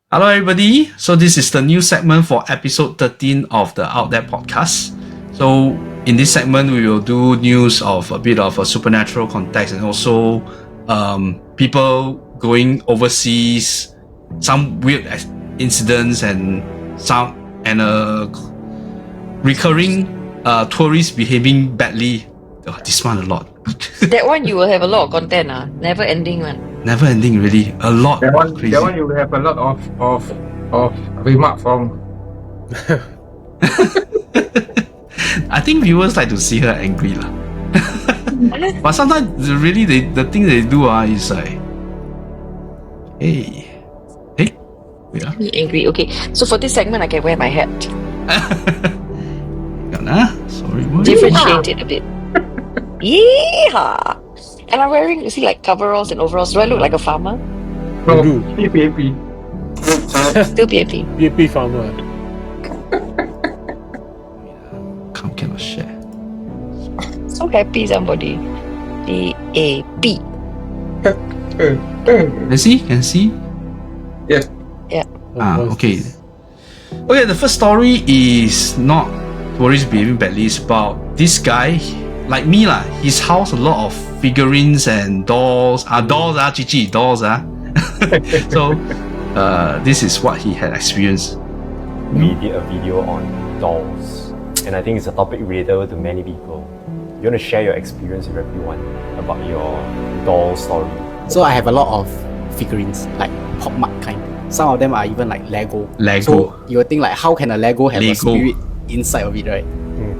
Hello, everybody. So this is the new segment for episode 13 of the Out There podcast. So in this segment, we will do news of a bit of a supernatural context and also people going overseas, some weird incidents and a recurring tourists behaving badly. Oh, this one a lot. That one you will have a lot of content, never ending one. Never ending, really. A lot. That one you will have a lot of remark from. I think viewers like to see her angry lah. But sometimes really the thing they do is like, hey, wait ah. Angry. Okay, so for this segment, I can wear my hat. Sorry, what? Differentiate it a bit. Yeehaw! And I'm wearing, you see, like coveralls and overalls. Do I look like a farmer? No, You PAP. Still PAP. PAP farmer. Cannot share. So happy somebody. PAP. Can see? Yes. Okay. Okay, the first story is not tourists behaving badly. It's about this guy, like me lah. His house, a lot of figurines and dolls. Dolls. So, this is what he had experienced. We did a video on dolls, and I think it's a topic relatable to many people. You want to share your experience with everyone about your doll story? So I have a lot of figurines, like pop mart kind. Some of them are even like Lego. Lego. So you would think like, how can a Lego have Lego. a spirit inside of it, right?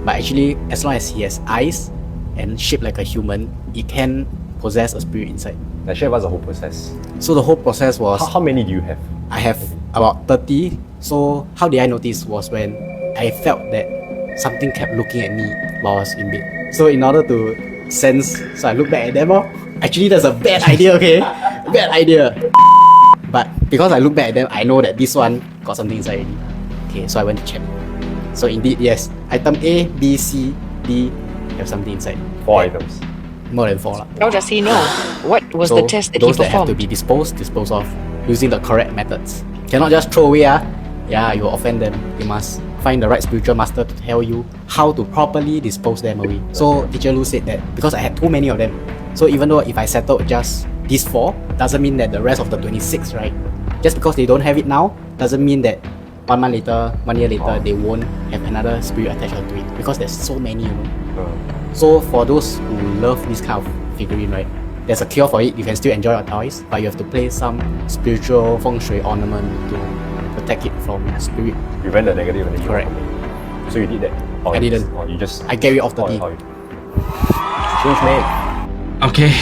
But actually, as long as he has eyes and shaped like a human, it can possess a spirit inside. Now share with us the whole process. So the whole process was, How many do you have? I have about 30. So how did I notice was when I felt that something kept looking at me while I was in bed. So in order to sense, so I look back at them. Actually, that's a bad idea, okay? Bad idea. But because I look back at them, I know that this one got something inside already. Okay, so I went to check. So indeed, yes, item A, B, C, D have something inside. 4 items. More than 4 lah. How does he know? What was the test that he those that have to performed? be dispose off using the correct methods. Cannot just throw away. Yeah, you will offend them. You must find the right spiritual master to tell you how to properly dispose them away. So teacher Lu said that because I had too many of them, so even though if I settled just these 4, doesn't mean that the rest of the 26, right? Just because they don't have it now, doesn't mean that 1 month later, 1 year later, they won't have another spirit attached to it, because there's so many, you know. So for those who love this kind of figurine, right, there's a cure for it. You can still enjoy your toys, but you have to place some spiritual feng shui ornament to protect it from spirit. Prevent the negative energy. Correct. So you did that? Or I didn't. Or you just... I get rid of 30. Change man. Okay.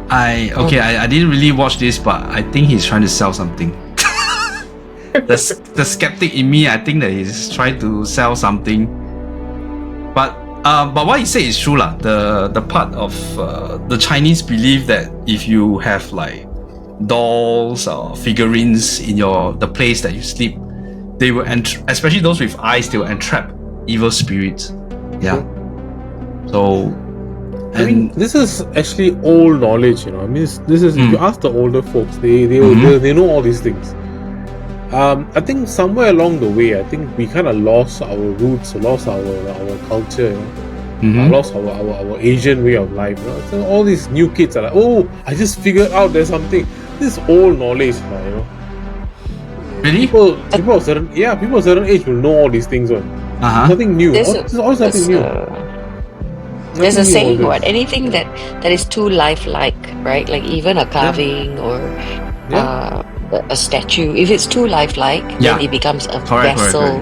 I didn't really watch this, but I think he's trying to sell something. the skeptic in me, I think that he's trying to sell something. But what he said is true lah. The part of the Chinese believe that if you have like dolls or figurines in the place that you sleep, they will especially those with eyes, they will entrap evil spirits. Yeah. So. I mean, this is actually old knowledge, you know. I mean, this is if you ask the older folks, they know all these things. I think somewhere along the way, I think we kind of lost our roots, lost our culture, you know? Lost our Asian way of life. You know? So all these new kids are like, oh, I just figured out there's something. This old knowledge, you know. Really? People of certain age will know all these things. Nothing new. There's always something new. There's a saying, anything that is too lifelike, right? Like even a carving or a statue. If it's too lifelike, then it becomes a vessel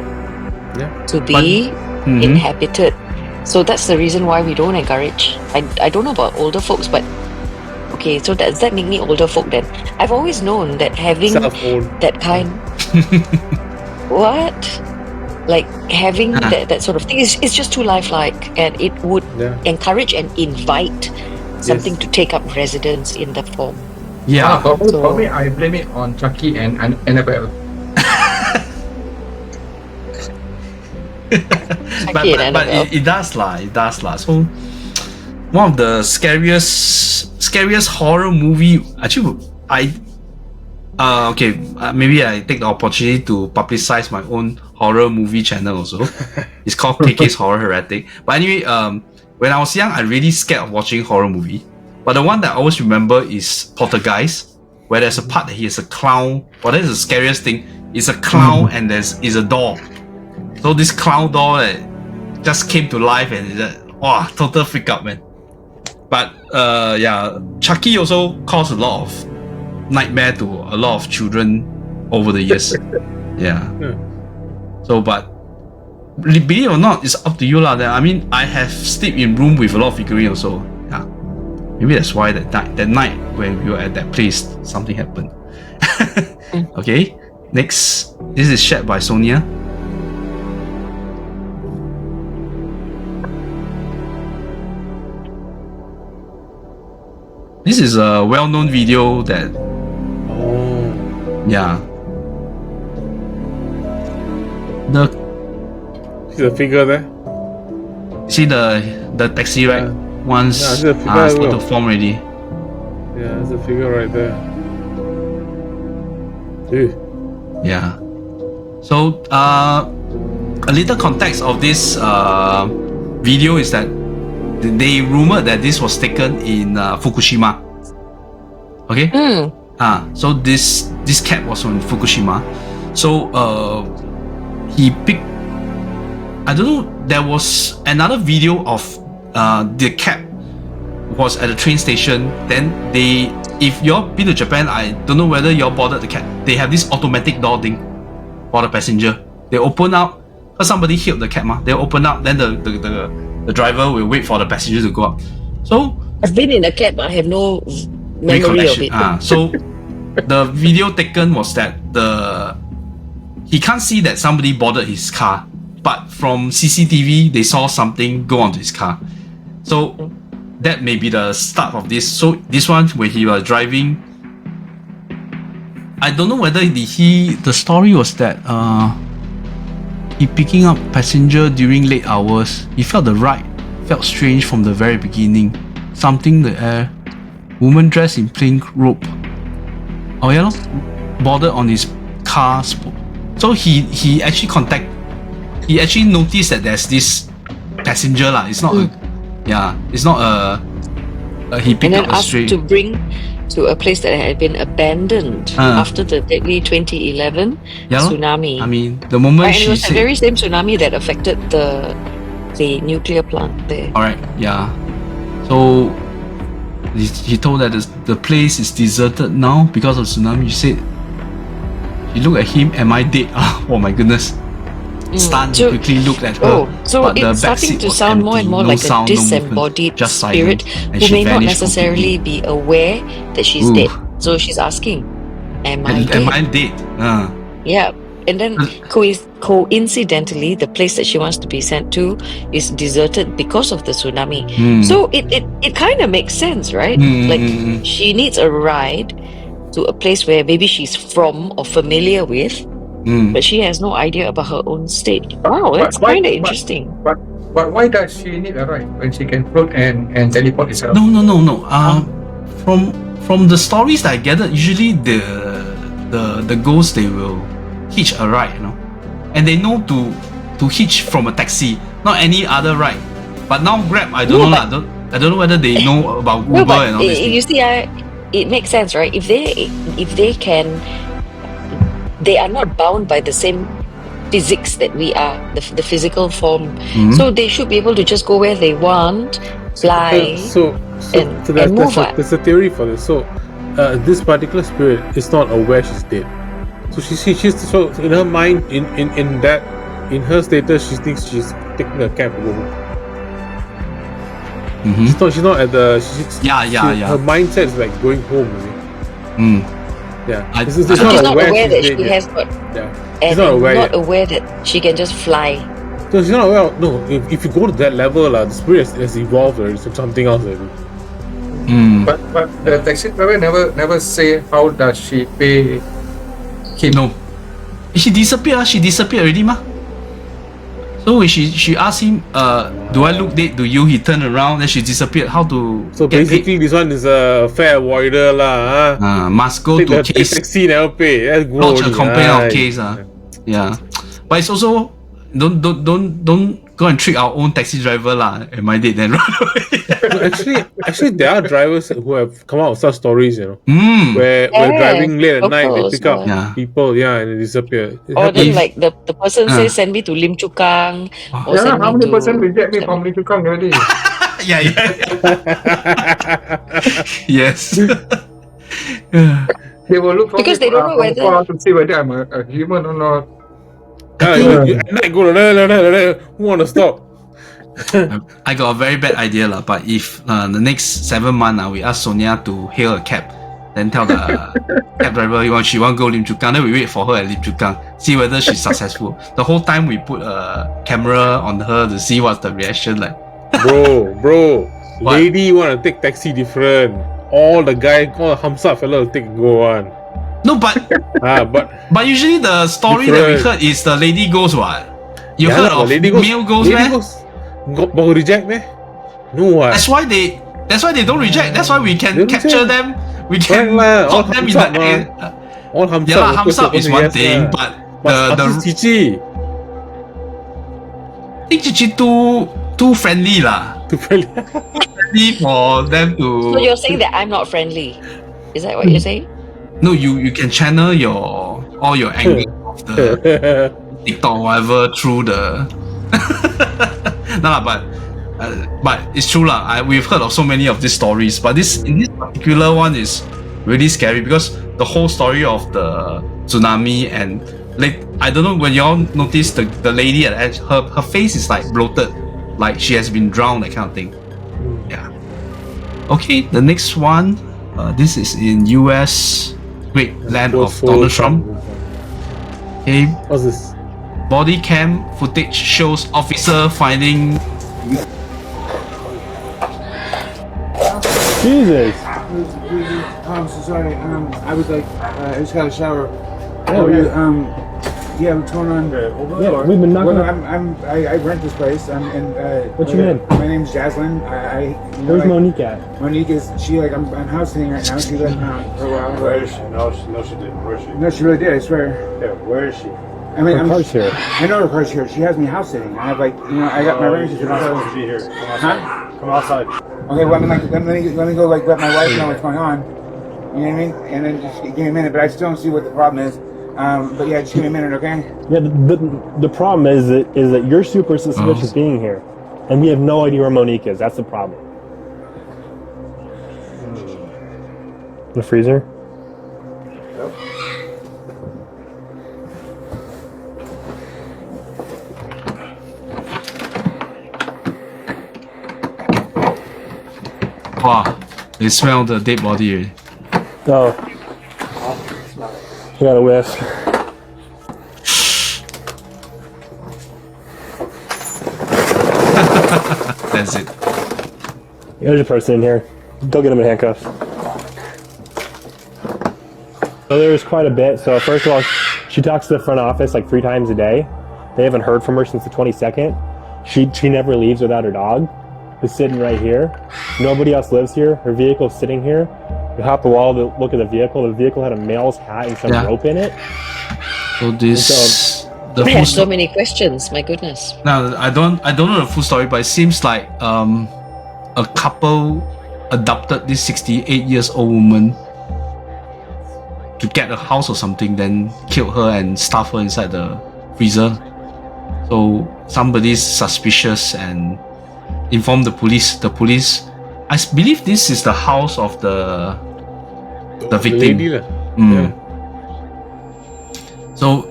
to be inhabited. So that's the reason why we don't encourage. I don't know about older folks, but okay, so does that make me older folk then? I've always known that having that kind... What? Like having that sort of thing is just too lifelike, and it would encourage and invite something to take up residence in the form. Yeah. For me, I blame it on Chucky and Annabelle. but it does lah. So one of the scariest horror movie. Actually, Okay, maybe I take the opportunity to publicize my own horror movie channel also. It's called KK's Horror Heretic. But anyway, when I was young, I really scared of watching horror movie. But the one that I always remember is Poltergeist, where there's a part that he is a clown. Well, that's the scariest thing. It's a clown and is a doll. So this clown doll just came to life and total freak out, man. But yeah, Chucky also caused a lot of nightmare to a lot of children over the years. Yeah. So, but believe it or not, it's up to you lah. I mean, I have slept in room with a lot of figurines also. Yeah. Maybe that's why that night when we were at that place, something happened. Okay. Next, this is shared by Sonia. This is a well-known video that. Yeah. See the figure there? See the taxi, right? Once start to form already. Yeah, there's a figure right there. Ew. Yeah. So a little context of this video is that they rumored that this was taken in Fukushima. Okay. So this cat was from Fukushima. So he picked. I don't know. There was another video of the cat was at the train station. Then if you're been to Japan, I don't know whether you're bothered the cat. They have this automatic door thing for the passenger. They open up because somebody hit the cat. They open up. Then the driver will wait for the passenger to go up. So I've been in a cab, but I have no memory of it. So the video taken was that he can't see that somebody boarded his car, but from CCTV they saw something go onto his car. So that may be the start of this. So this one when he was driving, I don't know whether the story was that he picking up passenger during late hours. He felt the ride felt strange from the very beginning. Something in the air. Woman dressed in pink robe. Oh yeah, boarded on his car. So he actually noticed that there's this passenger lah. It's not it's not he picked and then up a asked stray. to bring to a place that had been abandoned after the deadly 2011 tsunami. I mean, the moment and she it was said, the very same tsunami that affected the nuclear plant there. Alright, yeah. So he told that the place is deserted now because of tsunami. She said, she looked at him, am I dead? Oh my goodness. Stunned, quickly looked at her. So but it's starting to sound more and more like a disembodied spirit who may not necessarily be aware that she's dead. So she's asking, am I dead? Yeah. And then coincidentally, the place that she wants to be sent to is deserted because of the tsunami. So it kind of makes sense, right? Like she needs a ride to a place where maybe she's from or familiar with, but she has no idea about her own state. Wow, that's kind of interesting. But why does she need a ride when she can float and teleport herself? No. From the stories that I gathered, usually the ghosts, they will hitch a ride, and they know to hitch from a taxi, not any other ride. But now Grab, I don't know. I don't know whether they know about Uber and all this. You see, it makes sense, right? If they can, they are not bound by the same physics that we are, the physical form. So they should be able to just go where they want, fly, and move. There's a theory for this. So this particular spirit is not aware she's dead. So she's so in her mind, in her status, she thinks she's taking a cab to go home. She's not at the. Her mindset is like going home. Yeah. She's not aware that she has got. She's not aware that she can just fly. So she's not aware. No, if you go to that level, the spirit has evolved already. So something else already. But the taxi driver never say how does she pay him. No. She disappeared already, ma. So when she asked him, do I look dead to you? He turned around, then she disappeared. How to So get basically, paid? this one is a fair avoider lah. Must go Take to the case, taxi never pay. That's go lodge a only. complaint Aye. of case. Yeah. But it's also don't go and trick our own taxi driver lah. Am I dead then? No, actually, there are drivers who have come out with such stories, you know, where Yeah, driving late at night, they locals, pick up yeah. people, and they disappear. It Or then happens. like the person says send me to Lim Chu Kang or Yeah, send how me many to person reject me from Lim Chu Kang already? yeah. Yes. They will look for Because me they don't know from whether- far to see whether I'm a human or not. You at night go who want to stop? I got a very bad idea lah. But if the next 7 months we ask Sonia to hail a cab, then tell the cab driver she want to go Lim Chu Kang, then we wait for her at Lim Chu Kang, see whether she's successful. The whole time we put a camera on her to see what's the reaction like. Bro, What? lady want to take taxi different. All the Hamsa fella will take and go on. No, but But usually the story that we heard is the lady goes what? You yeah, heard lah, of lady goes, male goes lady meh? goes, go reject me? No what? That's why they don't reject. That's why we can They don't capture reject. them. We can Right lah, all put them in thumbs up, the All Hamsa. yeah lah, workers thumbs up will is say one yes, thing, lah. but the Chichi. I think Chichi too friendly lah. To friendly. Friendly for them to. So you're saying that I'm not friendly? Is that what you're saying? No, you can channel all your anger of the TikTok or whatever through the. Nah, but it's true lah. We've heard of so many of these stories, but this particular one is really scary because the whole story of the tsunami and like I don't know when y'all notice the lady at the edge, her face is like bloated, like she has been drowned, that kind of thing. Yeah. Okay, the next one. This is in US, great land of Donald Trump. Okay, What's this? body cam footage shows officer finding. Jesus. I'm so sorry. I was like, I just got a shower. Oh, Yeah, what's going on? Yeah, we've been knocking. Well, I rent this place. What's your name? My name's Jaslyn. Where's Monique at? Monique is I'm house sitting right now. She left town for a while. Where is she? No, she didn't. Where is she? No, she really did. I swear. Yeah, where is she? I mean, Her car's here. I know her car's here. She has me house sitting. I have I got my rings. You're not supposed to be here. Come outside. Huh? Come outside. Okay, well, let me go let my wife know what's going on. You know what I mean? And then just give me a minute. But I still don't see what the problem is. But yeah, just give me a minute, okay? Yeah, the problem is that you're super suspicious being here, and we have no idea where Monique is. That's the problem. The freezer. Wow, they smell the dead body already. Oh, I got a whiff. That's it. There's a person in here. Go get him in handcuffs. So there's quite a bit. So first of all, she talks to the front office like 3 times a day. They haven't heard from her since the 22nd. She never leaves without her dog, who's sitting right here. Nobody else lives here. Her vehicle's sitting here. You hop the wall to look at the vehicle. The vehicle had a male's hat and some Yeah. rope in it. So this the I full have so story. many questions. My goodness. Now I don't know the full story, but it seems like a couple adopted this 68 years old woman to get a house or something, then killed her and stuffed her inside the freezer. So somebody's suspicious and informed the police. The police, I believe this is the house of the victim. Lady lah. Mm. So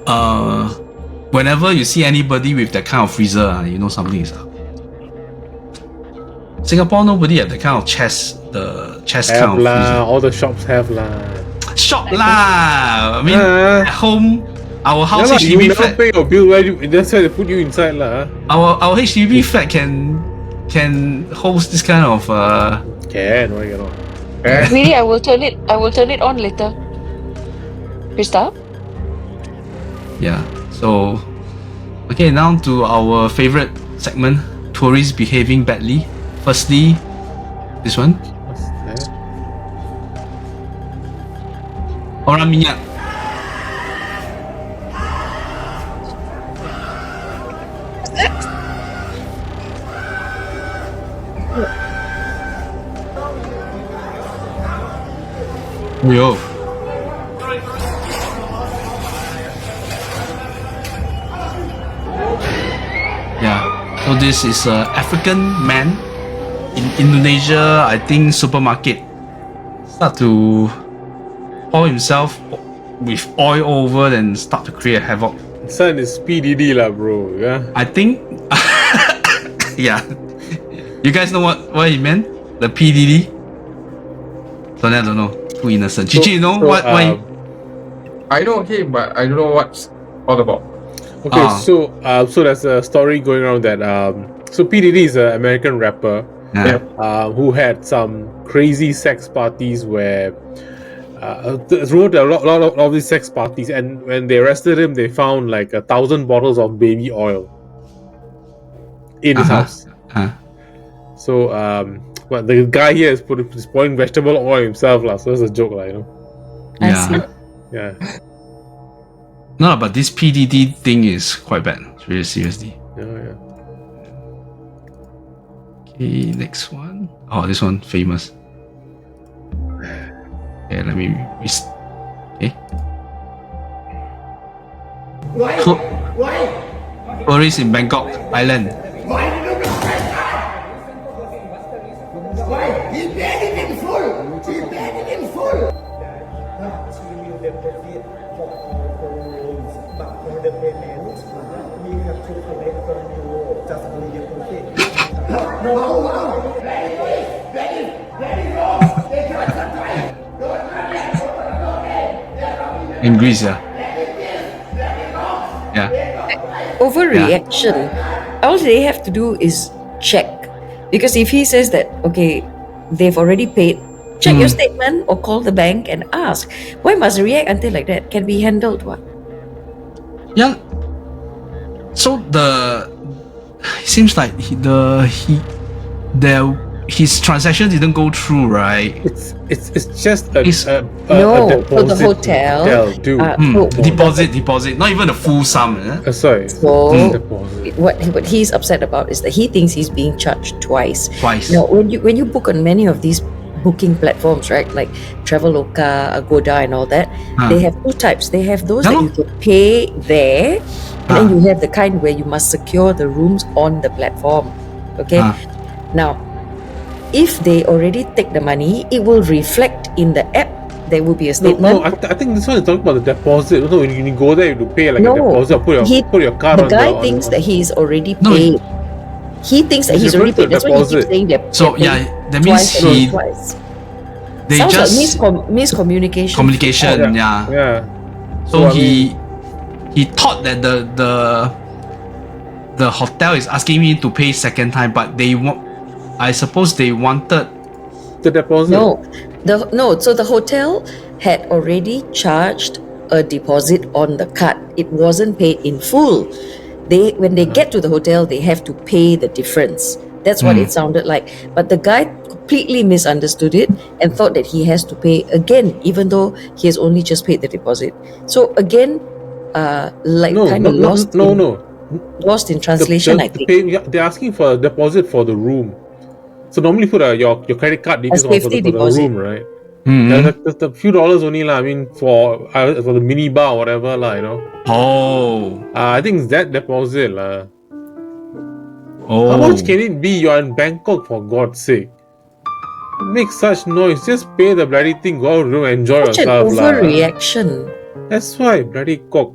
whenever you see anybody with that kind of freezer, you know something is up. Singapore, nobody have that kind of chest, the chest Have kind of lah. freezer. All the shops have lah. Shop lah. I mean, Ah. at home, our Yeah house lah, you HDB never flat, pay your bill. That's why they put you inside lah. our HDB flat can host this kind of Can, why cannot? Really, I will turn it on later. Krista? yeah. So Okay, now to our favorite segment, tourists behaving badly. Firstly, this one. What's that? Orang minyak. Yo. Yeah. So this is a African man in Indonesia, I think supermarket. Start to pour himself with oil over and start to create havoc. Son is PDD lah, bro. Yeah. I think yeah. You guys know what he meant? The PDD? So I don't know. Too innocent. Chichi, you know what he... I know him, but I don't know what's all about. Okay, so there's a story going around that so P Diddy is an American rapper who had some crazy sex parties where wrote a lot of these sex parties, and when they arrested him, they found like 1,000 bottles of baby oil in his house. So but the guy here is pouring vegetable oil himself, lah. So it's a joke, lah, you know. Yeah. No, but this PDD thing is quite bad. Really, seriously. Yeah. Okay, next one. Oh, this one famous. Okay, let me. Okay. Tourists in Bangkok Island. In Greece, yeah. Overreaction. All they have to do is check. Because if he says that, okay, they've already paid, check your statement or call the bank and ask. Why must react until like that? Can be handled, what? Yeah. So it seems like his transaction didn't go through, right? It's just a for the hotel. Deposit, not even the full sum. Sorry. So what he's upset about is that he thinks he's being charged twice. Now, when you book on many of these booking platforms, right, like Traveloka, Agoda, and all that, they have two types. They have those that you can pay there, and then you have the kind where you must secure the rooms on the platform. Okay. Now, if they already take the money, it will reflect in the app. There will be a statement. No, I think this one is talking about the deposit. So when you go there, you have to pay like a deposit. Put your card on the guy thinks that he's already paid. He thinks that he's already paid. That's why he keeps saying that. So that means they sounds just like miscommunication. Communication, yeah. So he thought that the hotel is asking me to pay second time, but I suppose they wanted the deposit. So the hotel had already charged a deposit on the card. It wasn't paid in full. When they get to the hotel, they have to pay the difference. That's what it sounded like. But the guy completely misunderstood it and thought that he has to pay again, even though he has only just paid the deposit. So again, lost in translation. I think they're asking for a deposit for the room. So normally put your credit card details for the room, right? There's a few dollars only lah. I mean for the mini bar or whatever lah, you know. I think it's that deposit lah. How much can it be? You're in Bangkok, for God's sake. Make such noise. Just pay the bloody thing. Go out and enjoy yourself lah. Overreaction. That's why bloody cock.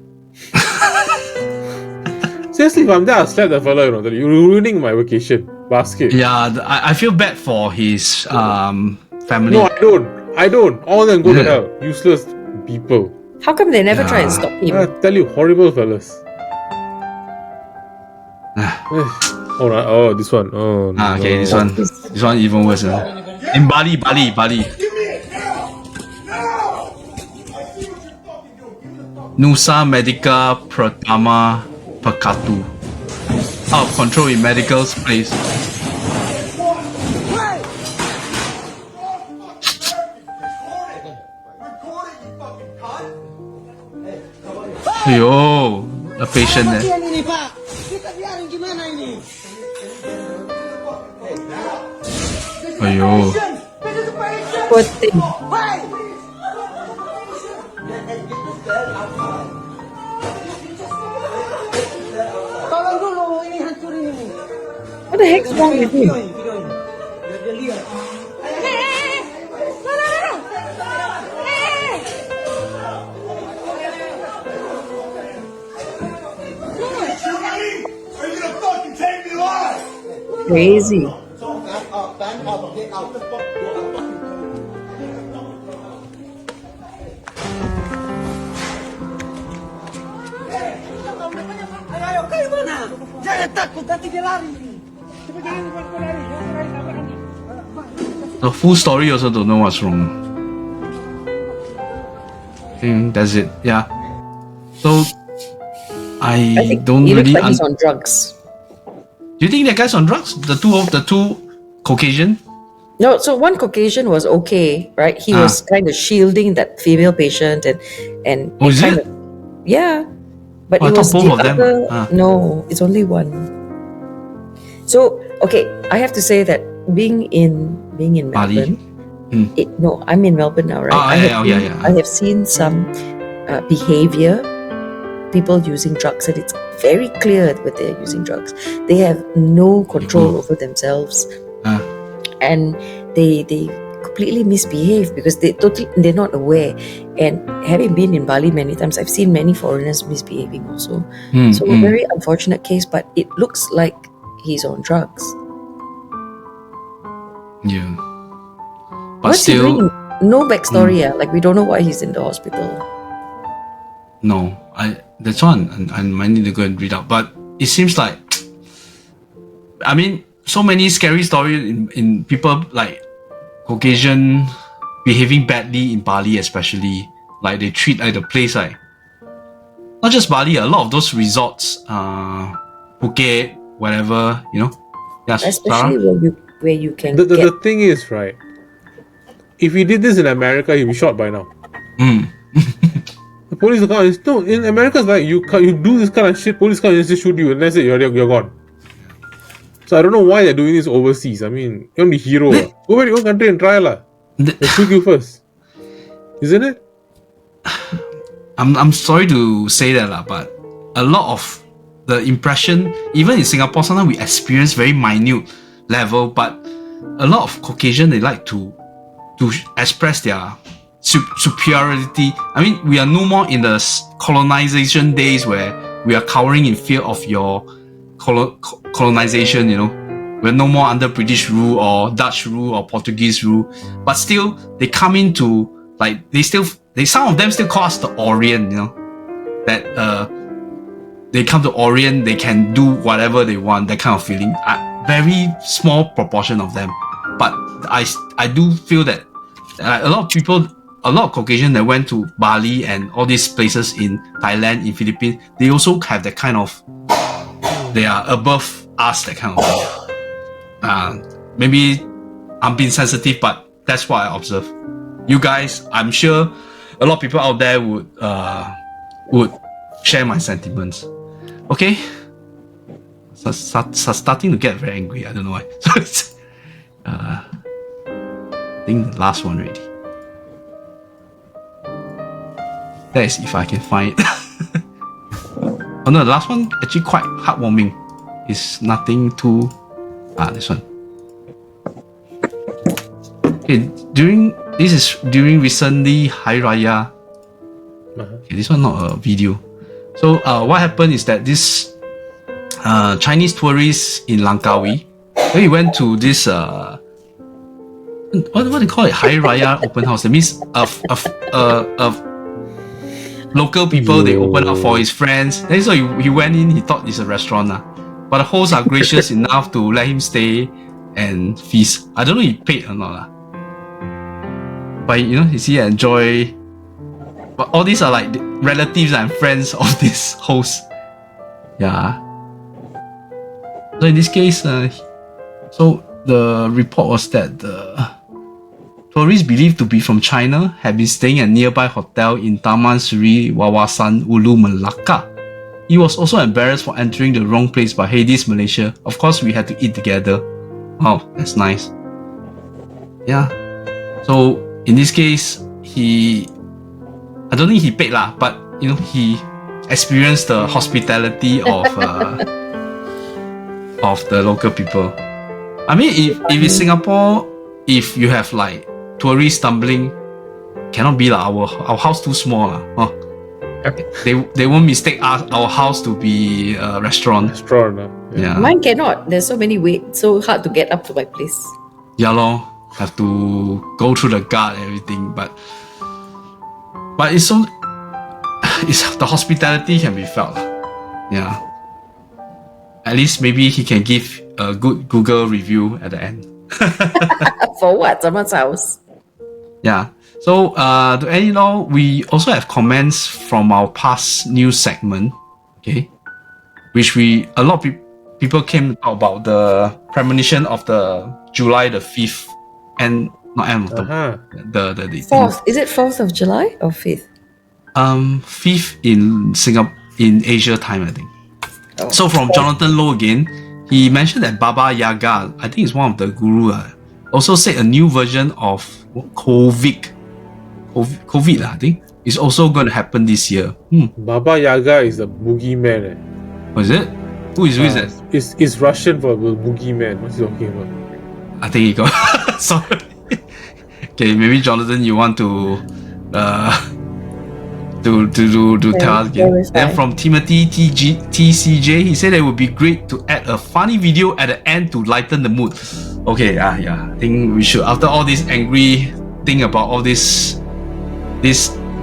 Seriously, if I'm there, I'll slap the fella. You know, you're ruining my vacation basket. Yeah, I feel bad for his family. No, I don't. All of them go to hell. Useless people. How come they never try and stop him? I tell you, horrible fellas. This one. Oh, no. Okay, this one even worse. In Bali. Nusa Medica Pratama Pakatu. out of control in medical's place. Yo, a patient there. Ayo. Poor thing. What the heck's wrong with him? Crazy. The full story also don't know what's wrong. I think that's it. Yeah. So I think don't he looks really. like he's on drugs. Do you think that guy's on drugs? The two Caucasian? No, so one Caucasian was okay, right? He was kind of shielding that female patient and Oh, is kind it? of, yeah. But Oh, I it thought was both the of them. other. No, it's only one. So okay, I have to say that being in Bali. Melbourne, no, I'm in Melbourne now, right? I have seen some behavior, people using drugs, and it's very clear that they're using drugs. They have no control over themselves, and they completely misbehave because they're not aware. And having been in Bali many times, I've seen many foreigners misbehaving also. So a very unfortunate case, but it looks like he's on drugs. Yeah. But What's still, he doing? No backstory, like we don't know why he's in the hospital. no. That's one I might need to go and read up. But it seems like, I mean, so many scary stories in people like Caucasian behaving badly in Bali, especially. Like they treat like the place like not just Bali, a lot of those resorts, Phuket, whatever, you know. Yeah, Especially where you can The thing is, right, if he did this in America, he'd be shot by now. The police will come. No, in America, it's like you do this kind of shit, police come and just shoot you, and that's it, you're gone. So I don't know why they're doing this overseas. I mean, you're the hero. Go back to your own country and try lah. They'll shoot you first. Isn't it? I'm sorry to say that lah, but a lot of the impression, even in Singapore, sometimes we experience very minute level, but a lot of Caucasian, they like to express their superiority. I mean, we are no more in the colonization days where we are cowering in fear of your colonization, you know. We're no more under British rule or Dutch rule or Portuguese rule, but still they come into like some of them still call us the Orient, you know, that they come to Orient, they can do whatever they want, that kind of feeling. Very small proportion of them, but I do feel that a lot of people, a lot of Caucasian that went to Bali and all these places in Thailand, in Philippines, they also have that kind of, they are above us, that kind of thing. Maybe I'm being sensitive, but that's what I observe. You guys, I'm sure a lot of people out there would share my sentiments. Okay? Starting to get very angry. I don't know why. So it's, I think the last one already. That is if I can find it. Oh no, the last one actually quite heartwarming. It's nothing too. This one. Okay, during recently Hari Raya. Okay, this one not a video. So what happened is that this Chinese tourists in Langkawi, he went to this what do you call it? Hari Raya open house. That means local people, they open up for his friends. Then so he went in, he thought it's a restaurant. But the hosts are gracious enough to let him stay and feast. I don't know if he paid or not. But you know, he enjoy. But all these are like the relatives and friends of this host. Yeah. So in this case, so the report was that the tourists believed to be from China had been staying at nearby hotel in Taman Sri Wawasan, Ulu, Melaka. He was also embarrassed for entering the wrong place by Hades, Malaysia. Of course, we had to eat together. Wow, that's nice. Yeah. So in this case, I don't think he paid lah, but he experienced the hospitality of the local people. I mean, if in Singapore, if you have like tourists stumbling, cannot be like our house too small lah. Huh? They won't mistake our house to be a restaurant. Yeah. Mine cannot. There's so many waits. So hard to get up to my place. Yeah lor. Have to go through the guard and everything. But it's the hospitality can be felt. Yeah. At least maybe he can give a good Google review at the end. For what? Someone's house. Yeah. So to end it all, we also have comments from our past news segment, okay, which a lot of people came to talk about the premonition of the July the 5th and not end of the 4th. Is it 4th of July or 5th? 5th in Singapore, in Asia time, I think. Oh. So from Jonathan Low again, he mentioned that Baba Yaga, I think it's one of the guru, also said a new version of COVID, I think, is also going to happen this year. Baba Yaga is the boogeyman. Was it? Who is that? It's Russian for the boogeyman. What's he talking about? I think he got. Sorry. Okay, maybe Jonathan, you want to tell us again. Then from Timothy TCJ, he said it would be great to add a funny video at the end to lighten the mood. Okay, yeah. I think we should, after all this angry thing about all this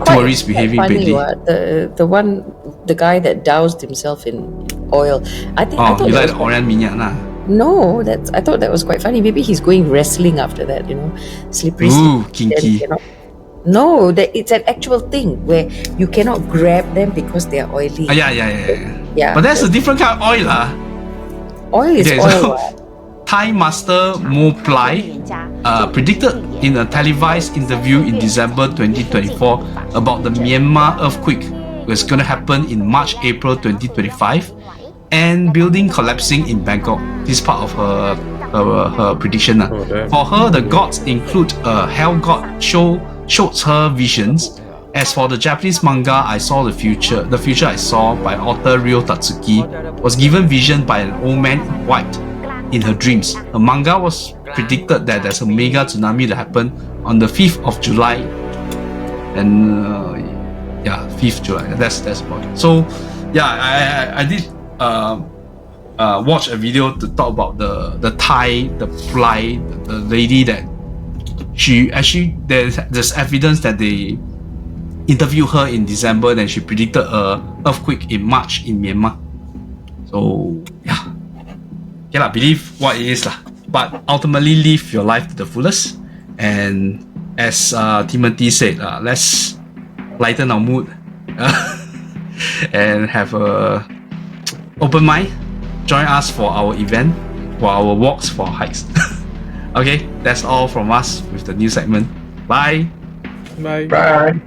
tourists behaving badly. The guy that doused himself in oil. I thought you like the Orion minyak lah. No, I thought that was quite funny. Maybe he's going wrestling after that, slippery. Ooh, kinky. No, it's an actual thing where you cannot grab them because they are oily. Yeah. But that's a different kind of oil lah. Oil is oil. Thai master Mo Plai predicted in a televised interview in December 2024 about the Myanmar earthquake was going to happen in March-April 2025 and building collapsing in Bangkok. This is part of her prediction. For her, the gods include a hell god shows her visions. As for the Japanese manga, I saw the future. The future I saw by author Ryo Tatsuki was given vision by an old man in white in her dreams. Her manga was predicted that there's a mega tsunami that happened on the 5th of July. And 5th July. That's about it. So yeah, I did watch a video to talk about the Thai, the fly, the lady that she actually there's evidence that they interviewed her in December, then she predicted a earthquake in March in Myanmar. So yeah, believe what it is lah. But ultimately live your life to the fullest. And as Timothy said, let's lighten our mood and have a open mind. Join us for our event, for our walks, for our hikes. Okay, that's all from us with the new segment. Bye. Bye. Bye.